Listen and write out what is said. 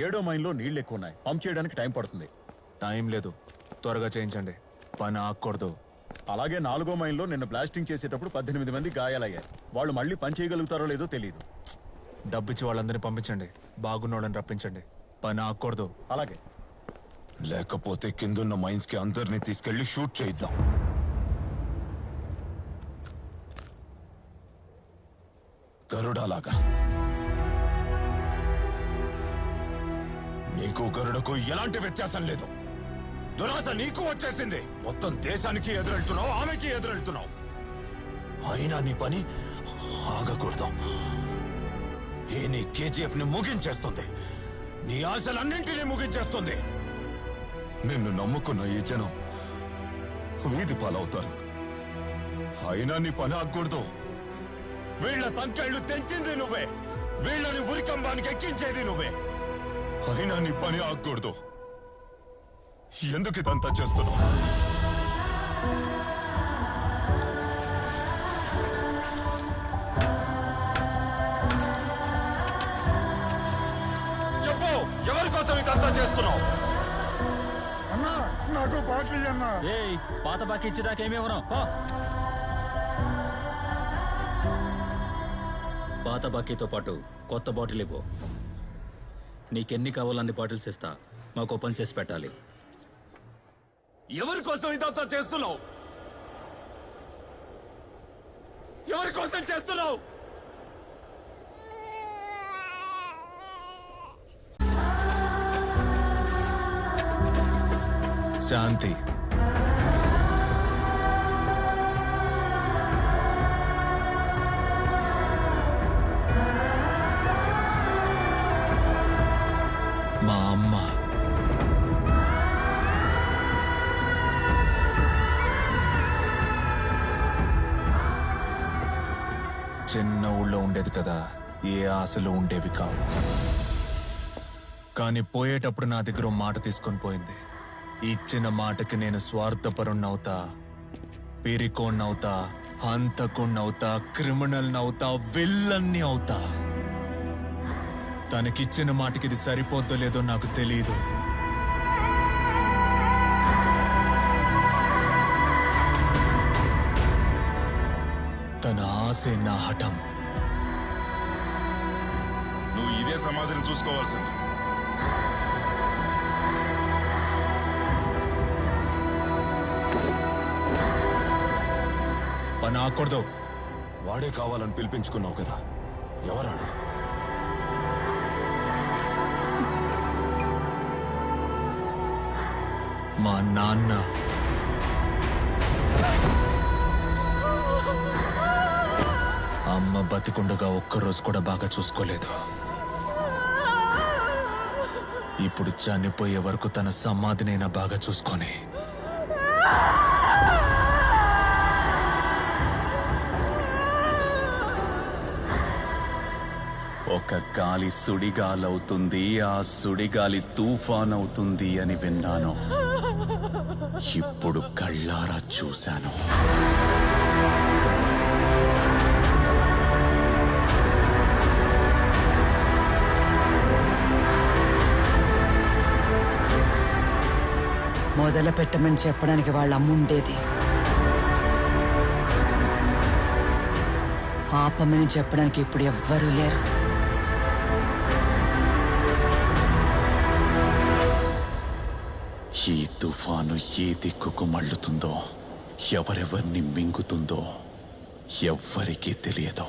7వ మైన్లో నీళ్లు ఎక్కువ ఉన్నాయి, పంప్ చేయడానికి టైం పడుతుంది. టైం లేదు, త్వరగా చేయించండి, పని ఆగకూడదు. అలాగే 4వ మైన్లో నిన్న బ్లాస్టింగ్ చేసేటప్పుడు 18 మంది గాయాలయ్యారు. వాళ్ళు మళ్ళీ పని చేయగలుగుతారో లేదో తెలియదు. డబ్బిచ్చి వాళ్ళందరినీ పంపించండి, బాగున్నోళ్ళని రప్పించండి, పని ఆగకూడదు. అలాగే. లేకపోతే కిందున్న మైన్స్ కి అందరినీ తీసుకెళ్లి షూట్ చేయిద్దాం. గరుడలాగా నీకు గరుడకు ఎలాంటి వ్యత్యాసం లేదు. దురాశ నీకు వచ్చేసింది. మొత్తం దేశానికి ఎదురెళ్తున్నావు, ఆమెకి ఎదురెళ్తున్నావు. అయినా నీ పని ఆగకూడదు. ఈ నీ కేజీఎఫ్ ని ముగించేస్తుంది, నీ ఆశలన్నింటినీ ముగించేస్తుంది. నిన్ను నమ్ముకున్న ఈ జనం వీధి పాలవుతారు. అయినా నీ పని ఆగకూడదు. వీళ్ల సంఖ్యలు తెంచింది నువ్వే, వీళ్ళని ఉరికంబానికి ఎక్కించేది నువ్వే. అయినా నీ పని ఆగకూడదు. ఎందుకు ఇదంతా చేస్తున్నావు? చెప్పు, ఎవరి కోసం ఇదంతా చేస్తున్నావు? అన్నా, నాకు బాటిల్ అన్నా. ఏయ్, పాత బాకీ ఇచ్చేదాకేమేమో. పాత బాకీతో పాటు కొత్త బాటిల్ ఇవ్వు. నీకెన్ని కావాలన్ని బాటిల్స్ ఇస్తా. మాకు పని చేసి పెట్టాలి. ఎవరి కోసం ఇదంతా చేస్తున్నావు? ఎవరి కోసం చేస్తున్నావు? శాంతి. మా అమ్మ. చిన్న ఊళ్ళో ఉండేది కదా, ఏ ఆశలు ఉండేవి కావు. కానీ పోయేటప్పుడు నా దగ్గర ఓ మాట తీసుకొని పోయింది. ఇచ్చిన మాటకి నేను స్వార్థపరుణ్ణవుతా, పిరికోణ్ణవుతా, హంతకుణ్ణవుతా, క్రిమినల్నవుతా, విల్లన్ని అవుతా. తనకిచ్చిన మాటకి ఇది సరిపోద్దో లేదో నాకు తెలియదు. తన ఆశే నా హఠం. నువ్వు ఇదే సమాధిని చూసుకోవాల్సింది. పని ఆకూడదు. వాడే కావాలని పిలిపించుకున్నావు కదా, ఎవరాడు? మా నాన్న. అమ్మ బతికుండగా ఒక్కరోజు కూడా బాగా చూసుకోలేదు. ఇప్పుడు చనిపోయే వరకు తన సమాధినైనా బాగా చూసుకొని. ఒక గాలి సుడిగాలవుతుంది, ఆ సుడిగాలి తుఫాన్ అవుతుంది అని విన్నాను. ఇప్పుడు కళ్ళారా చూశాను. మొదలు పెట్టమని చెప్పడానికి వాళ్ళ అమ్మ ఉండేది, ఆపమని చెప్పడానికి ఇప్పుడు ఎవ్వరూ లేరు. ఈ తుఫాను ఏ దిక్కుకు మళ్ళుతుందో, ఎవరెవర్ని మింగుతుందో ఎవ్వరికీ తెలియదు.